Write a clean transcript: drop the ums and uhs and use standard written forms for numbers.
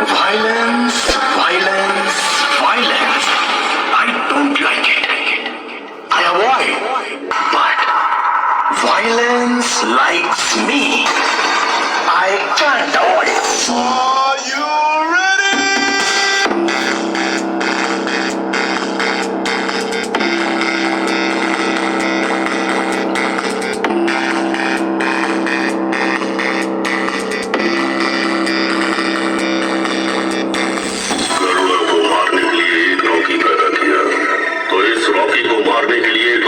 Violence, violence, violence. I don't like it. I avoid. But violence likes me. I can't avoid. Are you ready? Garuda को मारने के लिए एक Rocky पैदा किया, तो इस रॉकी को मारने के लिए एक